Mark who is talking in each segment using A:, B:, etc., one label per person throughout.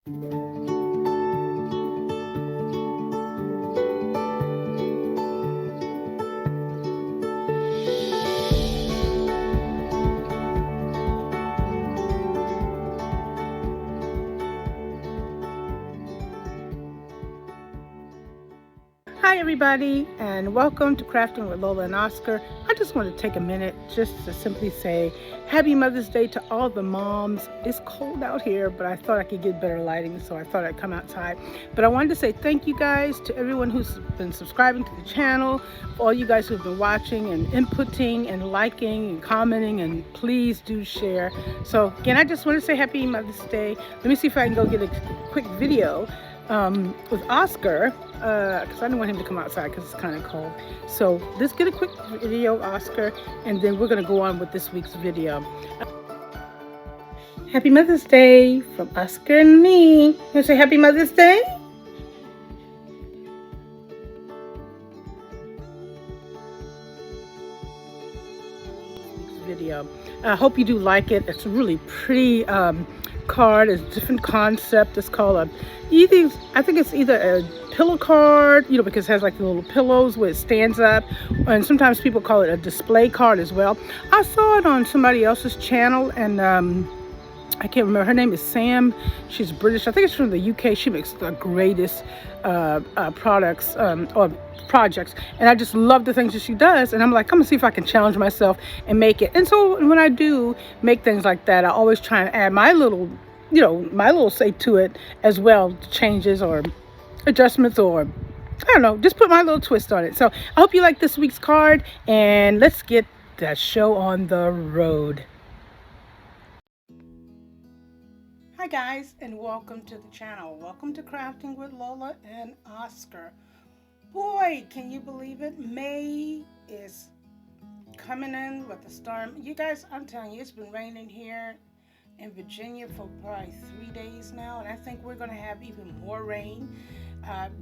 A: Hi everybody, and welcome to Crafting with Lola and Oscar. I just want to take a minute just to simply say Happy Mother's Day to all the moms. It's cold out here, but I thought I could get better lighting, so I thought I'd come outside. But I wanted to say thank you guys to everyone who's been subscribing to the channel, for all you guys who've been watching and inputting and liking and commenting, and please do share. So again, I just want to say Happy Mother's Day. Let me see if I can go get a quick video with Oscar, because I don't want him to come outside because it's kind of cold. So let's get a quick video of Oscar, and then we're going to go on with this week's video. Happy Mother's Day from Oscar and me. You want to say Happy Mother's Day? Video. I hope you do like it. It's a really pretty card. It's a different concept. It's called I think it's either a pillow card, because it has like the little pillows where it stands up, and sometimes people call it a display card as well. I saw it on somebody else's channel, and I can't remember. Her name is Sam. She's British. I think it's from the UK. She makes the greatest products or projects, and I just love the things that she does. And I'm like, I'm gonna see if I can challenge myself and make it. And so when I do make things like that, I always try and add my little, my little say to it as well, changes or adjustments, or I don't know, just put my little twist on it. So I hope you like this week's card, and let's get that show on the road. Hi guys, and welcome to the channel. Welcome to Crafting with Lola and Oscar. Boy, can you believe it? May is coming in with a storm. You guys, I'm telling you, it's been raining here in Virginia for probably 3 days now, and I think we're going to have even more rain.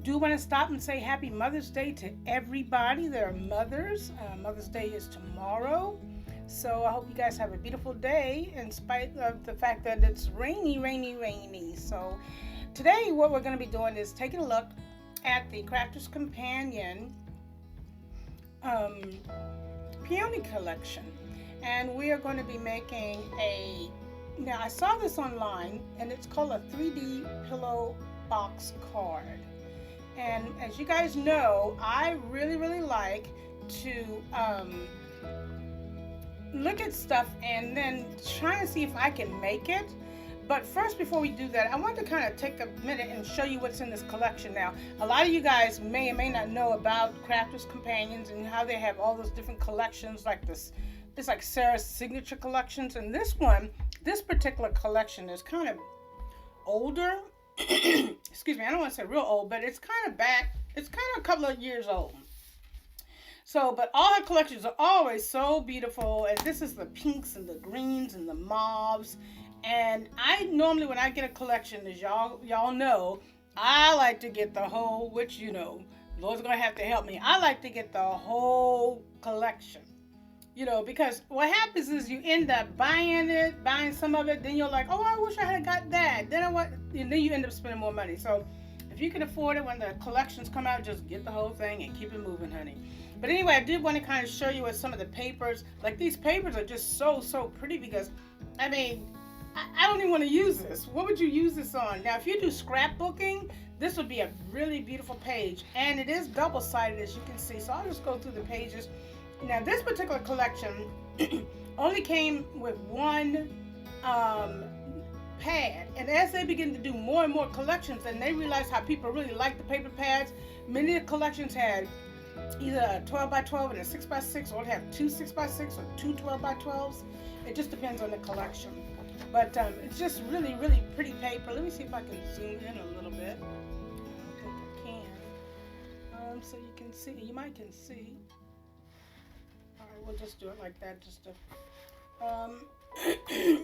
A: Do want to stop and say Happy Mother's Day to everybody. There are mothers. Mother's Day is tomorrow. So I hope you guys have a beautiful day in spite of the fact that it's rainy. So today what we're going to be doing is taking a look at the Crafter's Companion Peony collection. And we are going to be making now I saw this online, and it's called a 3D pillow box card. And as you guys know, I really like to look at stuff and then try and see if I can make it. But first, before we do that, I want to kind of take a minute and show you what's in this collection. Now, a lot of you guys may or may not know about Crafter's Companions and how they have all those different collections like this. It's like Sarah's signature collections, and this particular collection is kind of older. Excuse me, I don't want to say real old, but it's kind of back. It's kind of a couple of years old. So, but all her collections are always so beautiful, and this is the pinks and the greens and the mauves. And I normally, when I get a collection, as y'all know, I like to get the whole, which Lord's gonna have to help me. I like to get the whole collection, because what happens is you end up buying some of it, then you're like, oh, I wish I had got that. And then you end up spending more money. So if you can afford it when the collections come out, just get the whole thing and keep it moving, honey. But anyway, I did want to kind of show you what some of the papers, like these papers are just so pretty, because I don't even want to use this. What would you use this on? Now, if you do scrapbooking, this would be a really beautiful page. And it is double-sided, as you can see. So I'll just go through the pages. Now, this particular collection only came with one pad. And as they begin to do more and more collections, and they realize how people really like the paper pads, many of the collections had either a 12x12 and a 6x6, or have two 6x6 or two 12x12s. It just depends on the collection. But it's just really pretty paper. Let me see if I can zoom in a little bit. I don't think I can. So you can see. You might can see. All right, we'll just do it like that. Just to.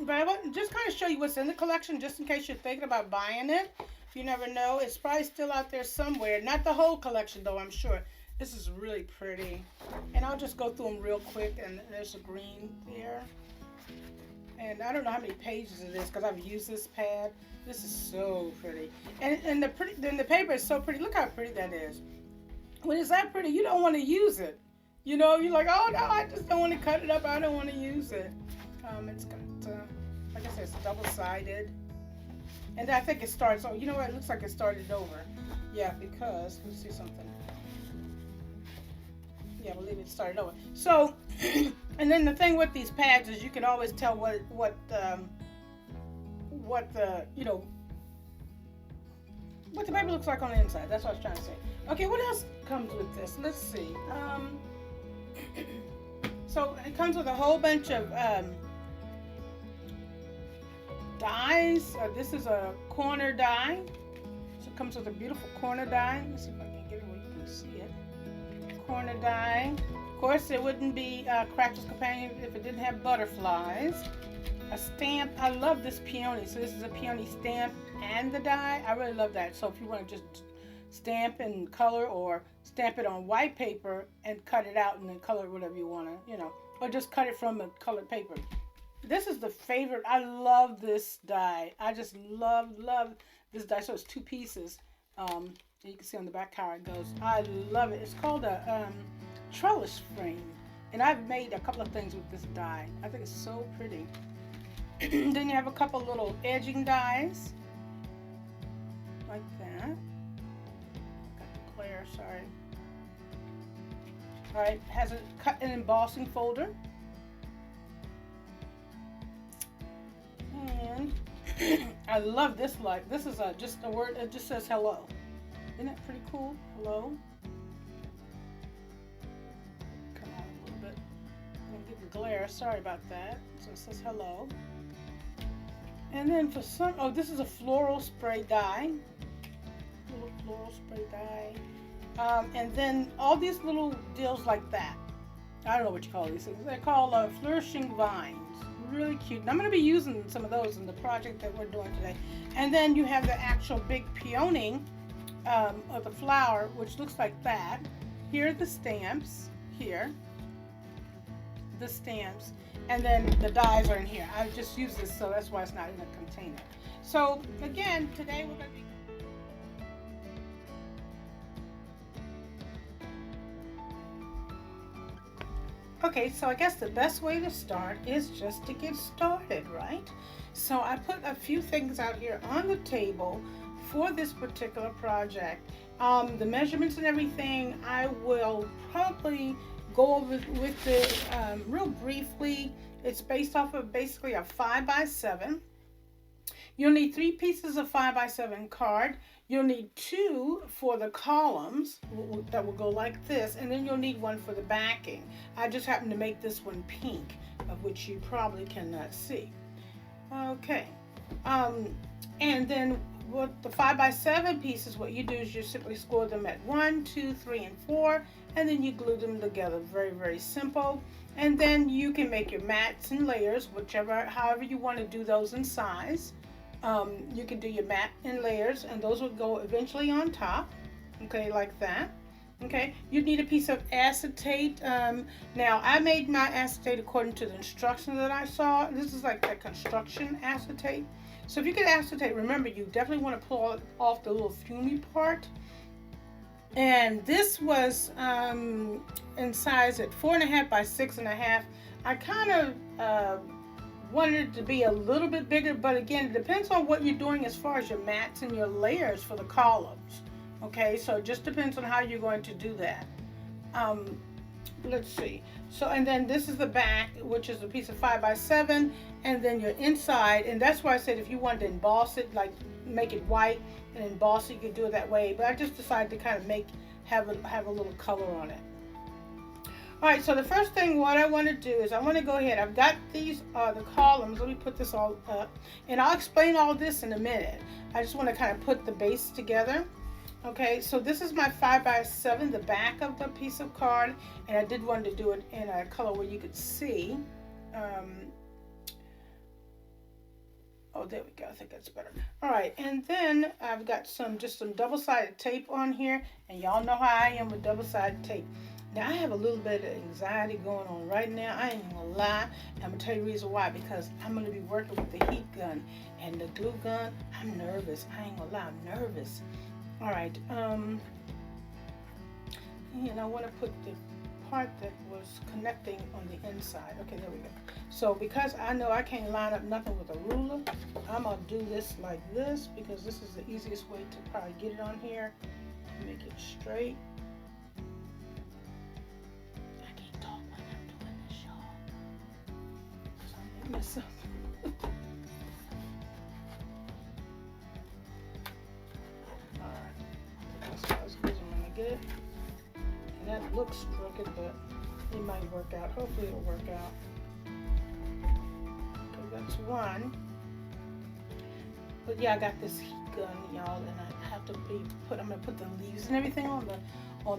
A: But I want to just kind of show you what's in the collection, just in case you're thinking about buying it. You never know. It's probably still out there somewhere. Not the whole collection, though, I'm sure. This is really pretty. And I'll just go through them real quick. And there's a green there. And I don't know how many pages it is because I've used this pad. This is so pretty. And the paper is so pretty. Look how pretty that is. When it's that pretty, you don't want to use it. You know, you're like, oh no, I just don't want to cut it up. I don't want to use it. It's got, like I said, it's double-sided. And I think it starts, oh, you know what? It looks like it started over. Yeah, because, let's see something. Yeah, I believe it started over. So, and then the thing with these pads is you can always tell what the paper looks like on the inside. That's what I was trying to say. Okay, what else comes with this? Let's see. So it comes with a whole bunch of dies. This is a corner die. So it comes with a beautiful corner die. Let's see if I can get it where you can see it. Corner die. Of course, it wouldn't be Crafter's Companion if it didn't have butterflies. A stamp. I love this peony. So this is a peony stamp and the die. I really love that. So if you want to just stamp in color or stamp it on white paper and cut it out and then color it whatever you want to, or just cut it from a colored paper. This is the favorite. I love this die. I just love this die. So it's 2 pieces. You can see on the back how it goes. I love it. It's called a trellis frame. And I've made a couple of things with this die. I think it's so pretty. Then you have a couple little edging dies. Like that. Got the glare, sorry. Alright, has a cut and embossing folder. And I love this light. This is just a word, it just says hello. Isn't that pretty cool? Hello. Come on a little bit. I'm getting glare. Sorry about that. So it says hello. And then for some, oh, this is a floral spray die. Little floral spray die. And then all these little deals like that. I don't know what you call these things. They're called flourishing vines. Really cute. And I'm going to be using some of those in the project that we're doing today. And then you have the actual big peony of the flower, which looks like that. Here are the stamps. Here. The stamps. And then the dies are in here. I just used this, so that's why it's not in a container. So, again, today we're going to be... Okay, so I guess the best way to start is just to get started, right? So I put a few things out here on the table for this particular project. The measurements and everything, I will probably go over with the real briefly. It's based off of basically a 5x7. You'll need 3 pieces of 5x7 card. You'll need 2 for the columns that will go like this, and then you'll need 1 for the backing. I just happen to make this one pink, of which you probably cannot see. Okay, and then with the 5x7 pieces, what you do is you simply score them at 1, 2, 3, and 4, and then you glue them together. Very, very simple. And then you can make your mats and layers, however you want to do those in size. You can do your mat in layers, and those will go eventually on top, okay, like that. Okay, you need a piece of acetate. Now, I made my acetate according to the instructions that I saw. This is like the construction acetate. So if you get acetate, remember, you definitely want to pull off the little fumy part. And this was in size at 4.5 by 6.5. I kind of wanted it to be a little bit bigger, but again, it depends on what you're doing as far as your mats and your layers for the columns. Okay, so it just depends on how you're going to do that. Let's see. So, and then this is the back, which is a piece of 5x7, and then your inside, and that's why I said if you wanted to emboss it, like make it white and emboss it, you could do it that way. But I just decided to kind of have a little color on it. All right, so the first thing what I want to do is I want to go ahead. I've got these the columns. Let me put this all up, and I'll explain all this in a minute. I just want to kind of put the base together. Okay, so this is my 5x7, the back of the piece of card, and I did want to do it in a color where you could see. Oh, there we go. I think that's better. All right, and then I've got just some double-sided tape on here, and y'all know how I am with double-sided tape. Now, I have a little bit of anxiety going on right now. I ain't gonna lie. I'm gonna tell you the reason why, because I'm gonna be working with the heat gun and the glue gun. I'm nervous. I ain't gonna lie, I'm nervous. All right, and I want to put the part that was connecting on the inside. Okay, there we go. So because I know I can't line up nothing with a ruler, I'm gonna do this like this, because this is the easiest way to probably get it on here. Make it straight. I can't talk when I'm doing this, y'all. So I'm making this up. Alright. That's as good as I'm gonna get it. And that looks crooked, but it might work out. Hopefully it'll work out. Okay, that's one. But yeah, I got this heat gun, y'all, and I have to I'm gonna put the leaves and everything on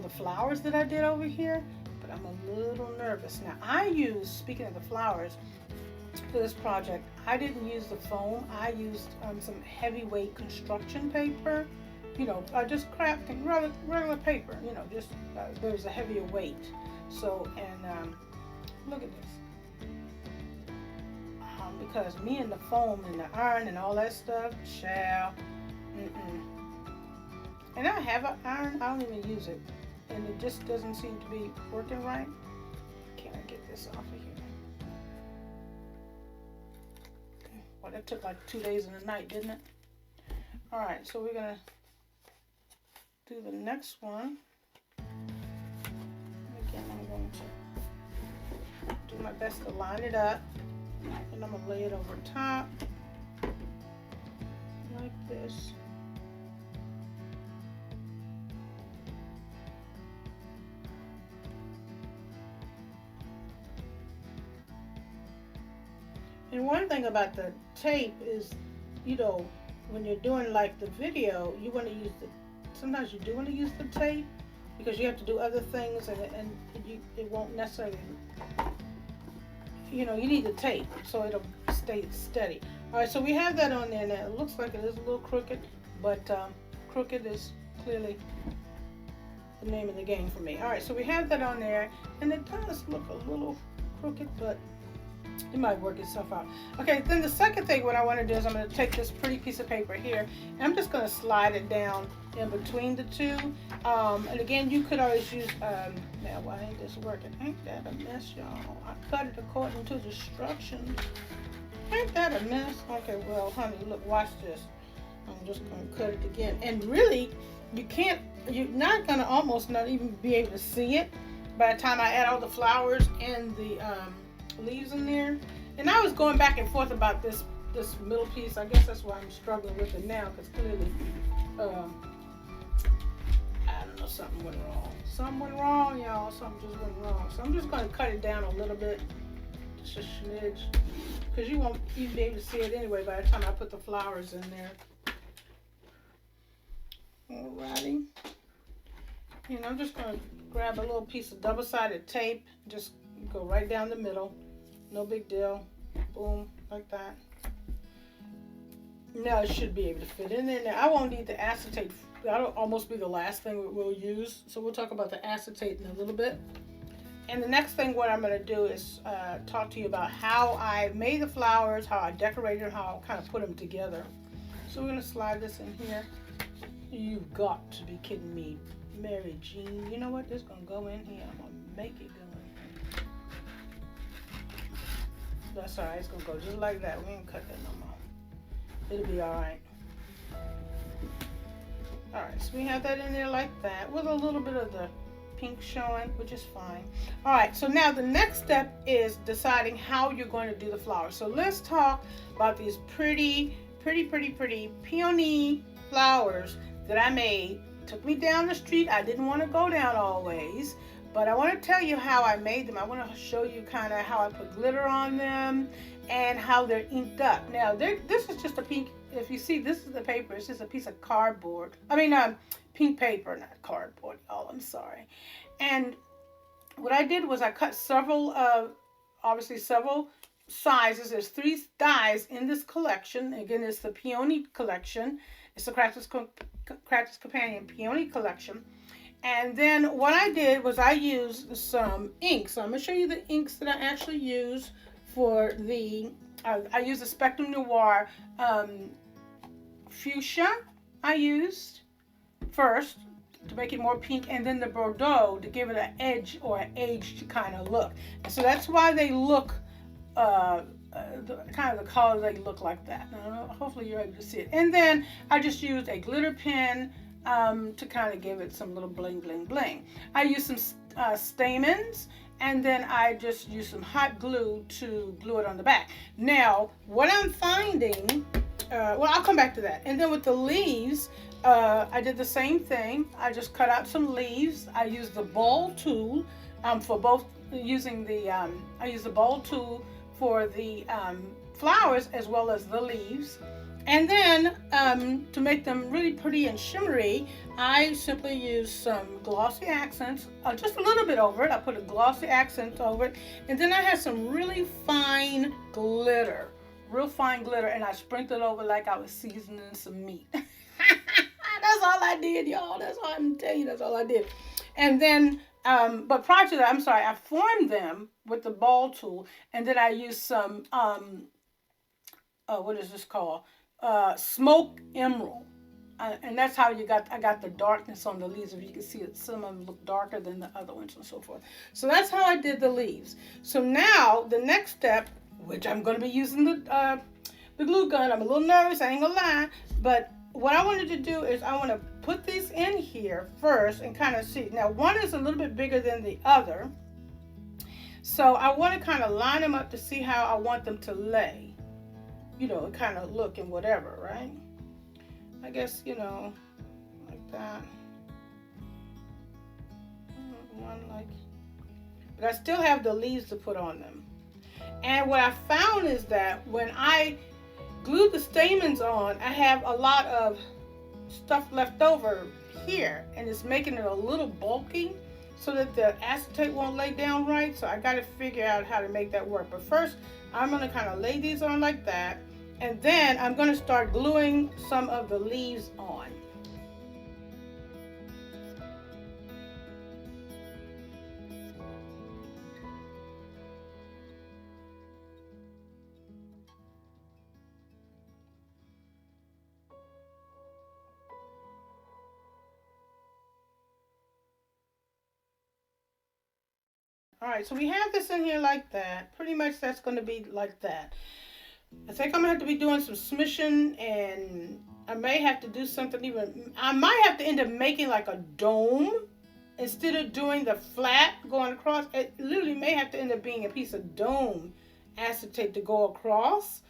A: the flowers that I did over here. But I'm a little nervous. Now speaking of the flowers, for this project, I didn't use the foam. I used some heavyweight construction paper. Just crafting regular paper, just there's a heavier weight. So, and look at this. Because me and the foam and the iron and all that stuff, and I have an iron, I don't even use it. And it just doesn't seem to be working right. Can I get this off of here? Well, that took like 2 days and a night, didn't it? All right, so we're gonna do the next one. Again, I'm going to do my best to line it up, and I'm gonna lay it over top like this. And one thing about the tape is, when you're doing like the video, you want to use sometimes you do want to use the tape, because you have to do other things, and it won't necessarily, you need the tape so it'll stay steady. All right, so we have that on there now. It looks like it is a little crooked, but crooked is clearly the name of the game for me. All right, so we have that on there, and it does look a little crooked, but it might work itself out. Okay, then the second thing what I want to do is I'm going to take this pretty piece of paper here, and I'm just going to slide it down in between the two. And again, you could always use, now why ain't this working? Ain't that a mess, y'all? I cut it according to the instructions. Ain't that a mess? Okay, well, honey, look, watch this. I'm just going to cut it again. And really, you're not going to almost not even be able to see it by the time I add all the flowers and the leaves in there. And I was going back and forth about this middle piece. I guess that's why I'm struggling with it now, because clearly I don't know, something went wrong. Something went wrong, y'all. Something just went wrong. So I'm just going to cut it down a little bit, just a smidge, because you won't even be able to see it anyway by the time I put the flowers in there. Alrighty. And I'm just going to grab a little piece of double-sided tape, just go right down the middle. No big deal. Boom, like that. Now it should be able to fit in there. Now I won't need the acetate. That'll almost be the last thing we'll use. So we'll talk about the acetate in a little bit. And the next thing what I'm going to do is talk to you about how I made the flowers, how I decorated, how I kind of put them together. So we're going to slide this in here. You've got to be kidding me, Mary Jean. You know what? This is going to go in here. I'm going to make it go in here. That's alright. It's going to go just like that. We ain't cut that no more. It'll be alright. Alright, so we have that in there like that with a little bit of the pink showing, which is fine. Alright, so now the next step is deciding how you're going to do the flowers. So let's talk about these pretty peony flowers that I made. Took me down the street. I didn't want to go down always, but I want to tell you how I made them. I want to show you kind of how I put glitter on them and how they're inked up. Now, this is just a pink. If you see, this is the paper. It's just a piece of cardboard. I mean, pink paper, not cardboard. Oh, I'm sorry. And what I did was I cut several sizes. There's 3 dyes in this collection. Again, it's the Peony collection. It's the Crafter's Companion Peony collection. And then what I did was I used some ink. So I'm going to show you the inks that I actually use for the, I used the Spectrum Noir Fuchsia I used first to make it more pink, and then the Bordeaux to give it an edge or an aged kind of look. And so that's why they look, kind of the color they look like that. Hopefully you're able to see it. And then I just used a glitter pen to kind of give it some little bling bling bling. I used some stamens, and then I just used some hot glue to glue it on the back. Now, what I'm finding, well, I'll come back to that. And then with the leaves, I did the same thing. I just cut out some leaves. I used the ball tool for both, using the, I used the ball tool for the flowers as well as the leaves. And then to make them really pretty and shimmery, I simply used some glossy accents, just a little bit over it. I put a glossy accent over it. And then I had some really fine glitter, real fine glitter, and I sprinkled it over like I was seasoning some meat. That's all I did, y'all. That's all I'm telling you. That's all I did. And then, but prior to that, I'm sorry, I formed them with the ball tool, and then I used some, what is this called? Smoke emerald. And that's how I got the darkness on the leaves. If you can see it, some of them look darker than the other ones and so forth. So that's how I did the leaves. So now the next step, which I'm going to be using the glue gun. I'm a little nervous, I ain't gonna lie, but what I wanted to do is I want to put these in here first and kind of see. Now, one is a little bit bigger than the other, so I want to kind of line them up to see how I want them to lay, you know, kind of look and whatever, right? I guess, you know, like that. One like, but I still have the leaves to put on them. And what I found is that when I glue the stamens on, I have a lot of stuff left over here, and it's making it a little bulky so that the acetate won't lay down right. So I got to figure out how to make that work. But first, I'm going to kind of lay these on like that, and then I'm going to start gluing some of the leaves on. All right, so we have this in here like that. Pretty much that's going to be like that. I think I'm going to have to be doing some smishing, and I may have to do something even, I might have to end up making like a dome instead of doing the flat going across. It literally may have to end up being a piece of dome acetate to go across,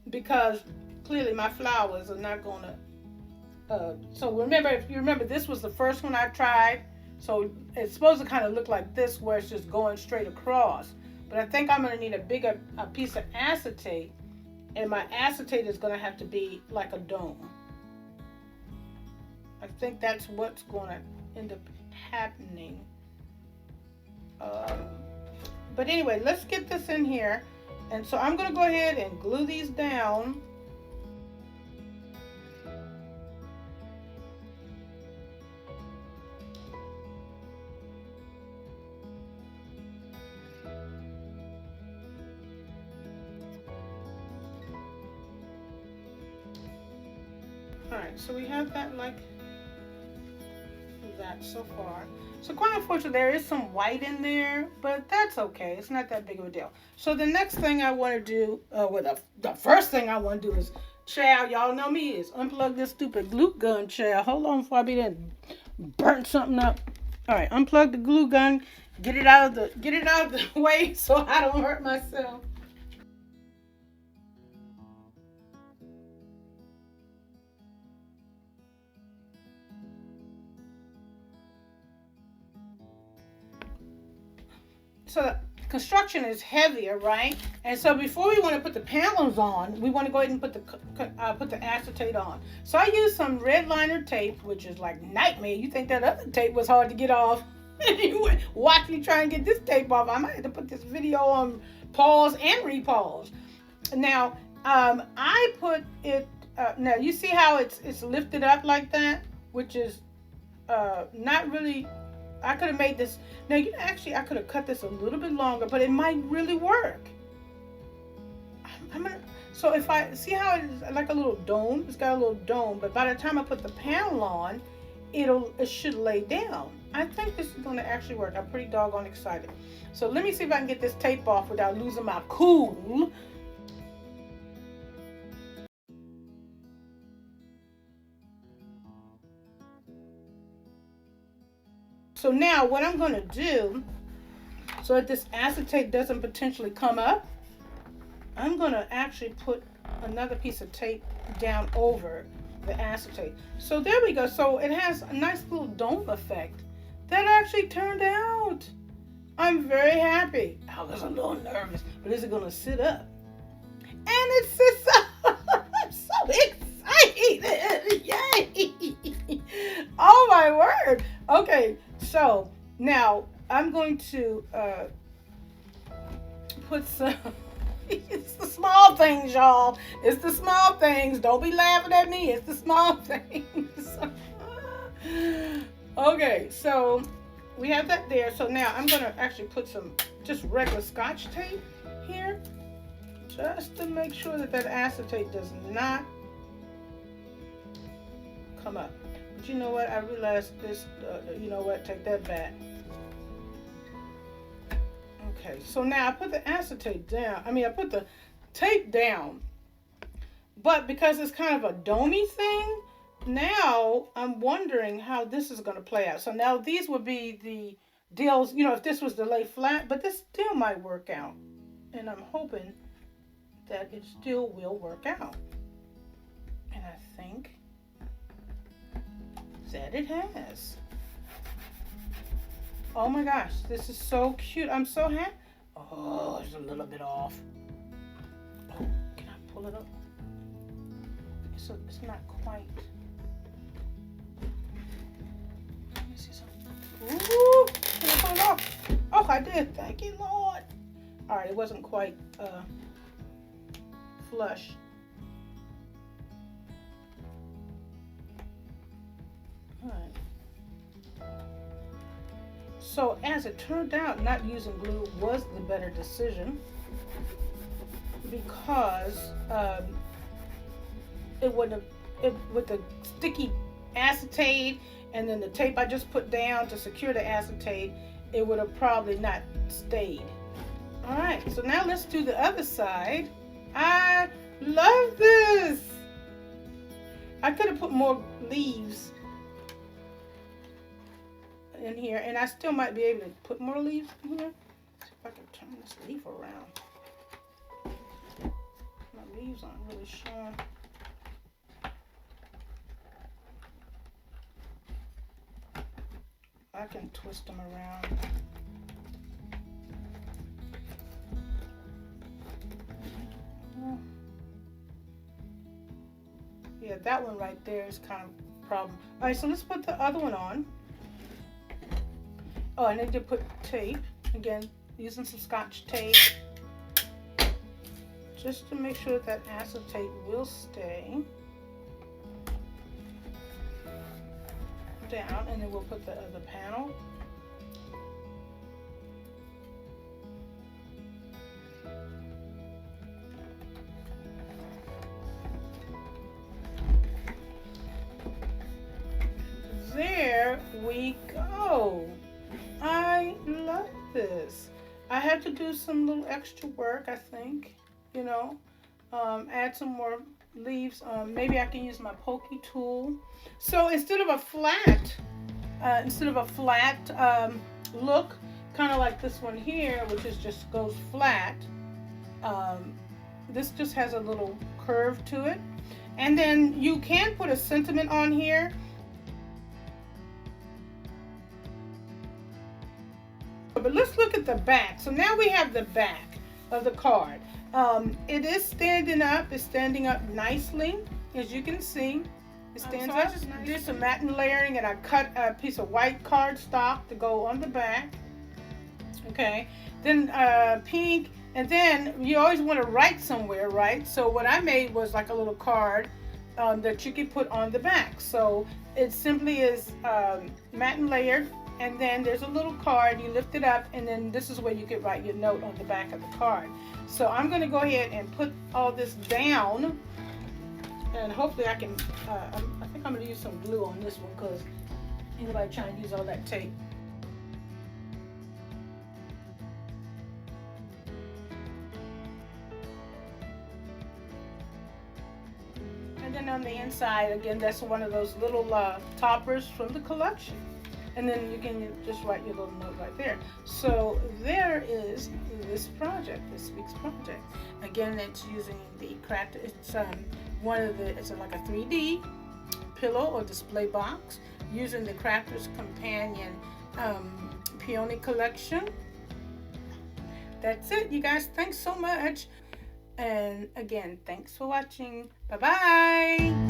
A: because clearly my flowers are not going to, so remember, if you remember, this was the first one I tried. So it's supposed to kind of look like this, where it's just going straight across. But I think I'm going to need a bigger piece of acetate, and my acetate is going to have to be like a dome. I think that's what's going to end up happening. But anyway, let's get this in here. And so I'm going to go ahead and glue these down. Alright, so we have that like that so far. So quite unfortunately, there is some white in there, but that's okay. It's not that big of a deal. So the next thing I want to do, well, the first thing I want to do is, child, y'all know me, is unplug this stupid glue gun, child. Hold on before I be there burn something up. Alright, unplug the glue gun, get it out of the way so I don't hurt myself. So the construction is heavier, right? And so before we want to put the panels on, we want to go ahead and put the acetate on. So I used some red liner tape, which is like nightmare. You think that other tape was hard to get off? Watch me try and get this tape off. I might have to put this video on pause and repause. Now, I put it, now you see how it's lifted up like that, which is not really, I could have made this, now you know, actually I could have cut this a little bit longer, but it might really work. So if I, see how it's like a little dome, it's got a little dome, but by the time I put the panel on, it should lay down. I think this is going to actually work. I'm pretty doggone excited. So let me see if I can get this tape off without losing my cool. So now what I'm going to do, so that this acetate doesn't potentially come up, I'm going to actually put another piece of tape down over the acetate. So there we go. So it has a nice little dome effect. That actually turned out. I'm very happy. I was a little nervous, but is it going to sit up? And it sits up. I'm so excited. Yay. Oh my word. Okay, so now I'm going to put some, it's the small things, y'all. It's the small things. Don't be laughing at me. It's the small things. Okay, so we have that there. So now I'm going to actually put some just regular Scotch tape here, just to make sure that that acetate does not come up. But you know what? I realized this, you know what? Take that back. Okay, so now I put the acetate down. I put the tape down. But because it's kind of a domey thing, now I'm wondering how this is going to play out. So now these would be the deals, you know, if this was to lay flat, but this still might work out. And I'm hoping that it still will work out. And I think that it has. Oh my gosh, this is so cute. I'm so happy. Oh, it's a little bit off. Oh, can I pull it up? It's not quite. Let me see something. Ooh, can I pull it off? Oh, I did. Thank you, Lord. All right, it wasn't quite flush. All right. So as it turned out, not using glue was the better decision, because with the sticky acetate and then the tape I just put down to secure the acetate, it would have probably not stayed. All right, so now let's do the other side. I love this. I could have put more leaves in here, and I still might be able to put more leaves in here. See if I can turn this leaf around. My leaves aren't really showing. I can twist them around. Yeah, that one right there is kind of a problem. All right, so let's put the other one on. Oh, I need to put tape. Again, using some Scotch tape. Just to make sure that acetate will stay down, and then we'll put the other panel. There we go. I love this. I had to do some little extra work, I think, you know, add some more leaves. Maybe I can use my pokey tool. So instead of a flat look, kind of like this one here, which is just goes flat, this just has a little curve to it. And then you can put a sentiment on here. But let's look at the back. So now we have the back of the card. It is standing up. It's standing up nicely, as you can see. It stands up. I just did some matte layering, and I cut a piece of white cardstock to go on the back. Okay. Then pink And then you always want to write somewhere, right? So what I made was like a little card that you can put on the back. So it simply is matte and layered, and then there's a little card. You lift it up, and then this is where you could write your note on the back of the card. So I'm going to go ahead and put all this down, and hopefully I can, I think I'm going to use some glue on this one because anybody trying to use all that tape. And then on the inside, again, that's one of those little toppers from the collection. And then you can just write your little note right there. So there is this project, this week's project. Again, it's using the craft. It's one of the. It's like a 3D pillow or display box using the Crafter's Companion Peony collection. That's it, you guys. Thanks so much. And again, thanks for watching. Bye-bye.